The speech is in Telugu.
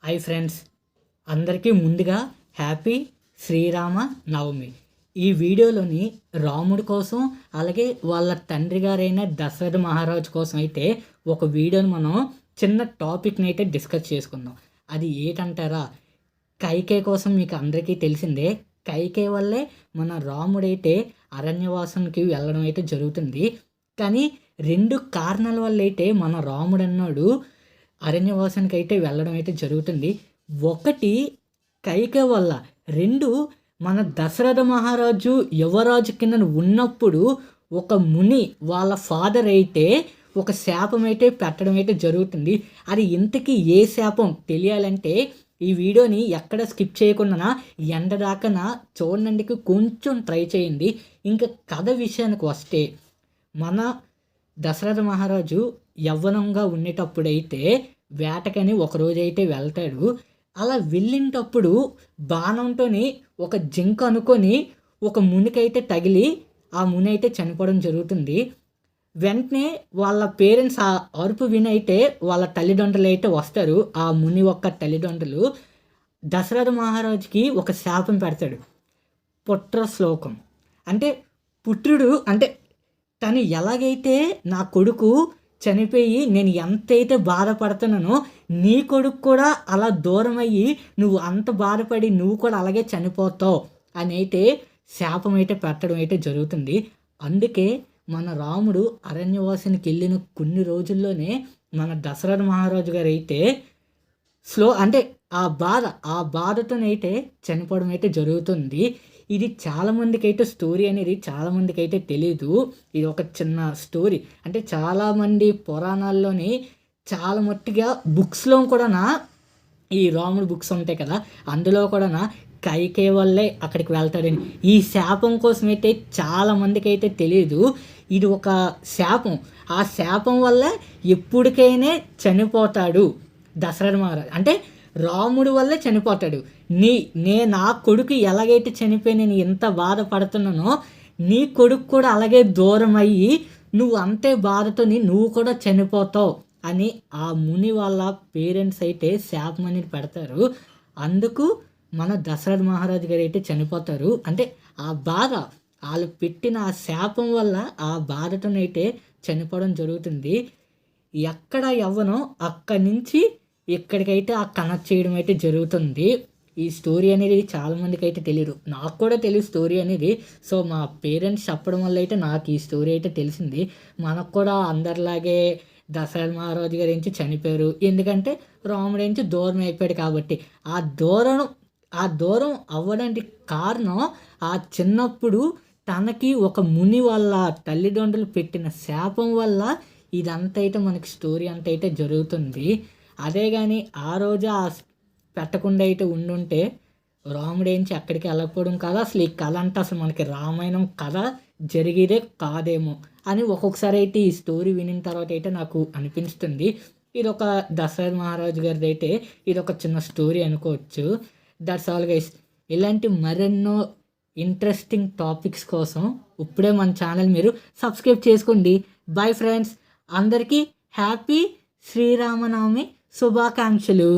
హాయ్ ఫ్రెండ్స్, అందరికీ ముందుగా హ్యాపీ శ్రీరామ నవమి. ఈ వీడియోలోని రాముడి కోసం అలాగే వాళ్ళ తండ్రి గారైన దశరథ మహారాజు కోసం అయితే ఒక వీడియోని మనం చిన్న టాపిక్ని అయితే డిస్కస్ చేసుకుందాం. అది ఏంటంటారా? కైకేయి కోసం మీకు అందరికీ తెలిసిందే. కైకేయి వల్లే మన రాముడైతే అరణ్యవాసానికి వెళ్ళడం అయితే జరుగుతుంది. కానీ రెండు కారణాల వల్ల అయితే మన రాముడు అన్నాడు అరణ్యవాసానికి అయితే వెళ్ళడం అయితే జరుగుతుంది. ఒకటి కైకేయి వల్ల, రెండు మన దశరథ మహారాజు యువరాజు కింద ఉన్నప్పుడు ఒక ముని వాళ్ళ ఫాదర్ అయితే ఒక శాపం అయితే పెట్టడం అయితే జరుగుతుంది. అది ఇంతకీ ఏ శాపం తెలియాలంటే ఈ వీడియోని ఎక్కడ స్కిప్ చేయకుండా ఎండ దాకా చూడడానికి కొంచెం ట్రై చేయండి. ఇంకా కథ విషయానికి వస్తే, మన దశరథ మహారాజు యవ్వనంగా ఉండేటప్పుడైతే వేటకని ఒకరోజైతే వెళ్తాడు. అలా వెళ్ళినప్పుడు బాణంతో ఒక జింక అనుకొని ఒక మునికైతే తగిలి ఆ ముని అయితే చనిపోవడం జరుగుతుంది. వెంటనే వాళ్ళ పేరెంట్స్ ఆ అరుపు వినైతే వాళ్ళ తల్లిదండ్రులు అయితే వస్తారు. ఆ ముని యొక్క తల్లిదండ్రులు దశరథ మహారాజుకి ఒక శాపం పెడతాడు. పుత్ర శ్లోకం అంటే పుత్రుడు అంటే తను ఎలాగైతే నా కొడుకు చనిపోయి నేను ఎంతైతే బాధపడుతున్నానో నీ కొడుకు కూడా అలా దూరం అయ్యి నువ్వు అంత బాధపడి నువ్వు కూడా అలాగే చనిపోతావు అని అయితే శాపం అయితే పెట్టడం అయితే జరుగుతుంది. అందుకే మన రాముడు అరణ్యవాసానికి వెళ్ళిన కొన్ని రోజుల్లోనే మన దశరథ మహారాజు గారు అయితే అంటే ఆ బాధతోనైతే చనిపోవడం అయితే జరుగుతుంది. ఇది చాలామందికి అయితే స్టోరీ అనేది చాలామందికి అయితే తెలీదు. ఇది ఒక చిన్న స్టోరీ. అంటే చాలామంది పురాణాల్లోని చాలా మట్టుగా బుక్స్లో కూడా ఈ రాముడు బుక్స్ ఉంటాయి కదా, అందులో కూడా కైకేయి వల్లే అక్కడికి వెళ్తాడని ఈ శాపం కోసం అయితే చాలామందికి అయితే తెలియదు. ఇది ఒక శాపం. ఆ శాపం వల్ల ఎప్పటికైనా చనిపోతాడు దశరథ మహారాజు. అంటే రాముడి వల్లే చనిపోతాడు. నా కొడుకు ఎలాగైతే చనిపోయి నేను ఎంత బాధపడుతున్నానో నీ కొడుకు కూడా అలాగే దూరం అయ్యి నువ్వు అంతే బాధతో నువ్వు కూడా చనిపోతావు అని ఆ ముని వాళ్ళ పేరెంట్స్ అయితే శాపం అనేది పెడతారు. అందుకు మన దశరథ మహారాజు గారు అయితే చనిపోతారు. అంటే ఆ బాధ వాళ్ళు పెట్టిన ఆ శాపం వల్ల ఆ బాధతోనైతే చనిపోవడం జరుగుతుంది. ఎక్కడ యవ్వనో అక్కడి నుంచి ఇక్కడికైతే ఆ కనెక్ట్ చేయడం అయితే జరుగుతుంది. ఈ స్టోరీ అనేది చాలామందికి అయితే తెలియదు. నాకు కూడా తెలియదు స్టోరీ అనేది. సో మా పేరెంట్స్ చెప్పడం వల్ల అయితే నాకు ఈ స్టోరీ అయితే తెలిసింది. మనకు కూడా అందరిలాగే దశరథ మహారాజు గారి నుంచి చనిపోయారు. ఎందుకంటే రాముడి నుంచి దూరం అయిపోయాడు కాబట్టి. ఆ దూరం అవ్వడానికి కారణం ఆ చిన్నప్పుడు తనకి ఒక ముని వాళ్ళ తల్లిదండ్రులు పెట్టిన శాపం వల్ల ఇదంతా అయితే మనకి స్టోరీ అంతా అయితే జరుగుతుంది. అదే కానీ ఆ రోజు పెట్టకుండా అయితే ఉండుంటే రాముడేంచి అక్కడికి వెళ్ళకపోవడం కదా, అసలు ఈ కథ అంటే అసలు మనకి రామాయణం కథ జరిగేదే కాదేమో అని ఒక్కొక్కసారి అయితే ఈ స్టోరీ వినిన తర్వాత అయితే నాకు అనిపిస్తుంది. ఇది ఒక దశరథ మహారాజు గారిది అయితే ఇది ఒక చిన్న స్టోరీ అనుకోవచ్చు. That's all guys. ఇలాంటి మరెన్నో ఇంట్రెస్టింగ్ టాపిక్స్ కోసం ఇప్పుడే మన ఛానల్ మీరు సబ్స్క్రైబ్ చేసుకోండి. బై ఫ్రెండ్స్, అందరికీ హ్యాపీ శ్రీరామనవమి శుభాకాంక్షలు.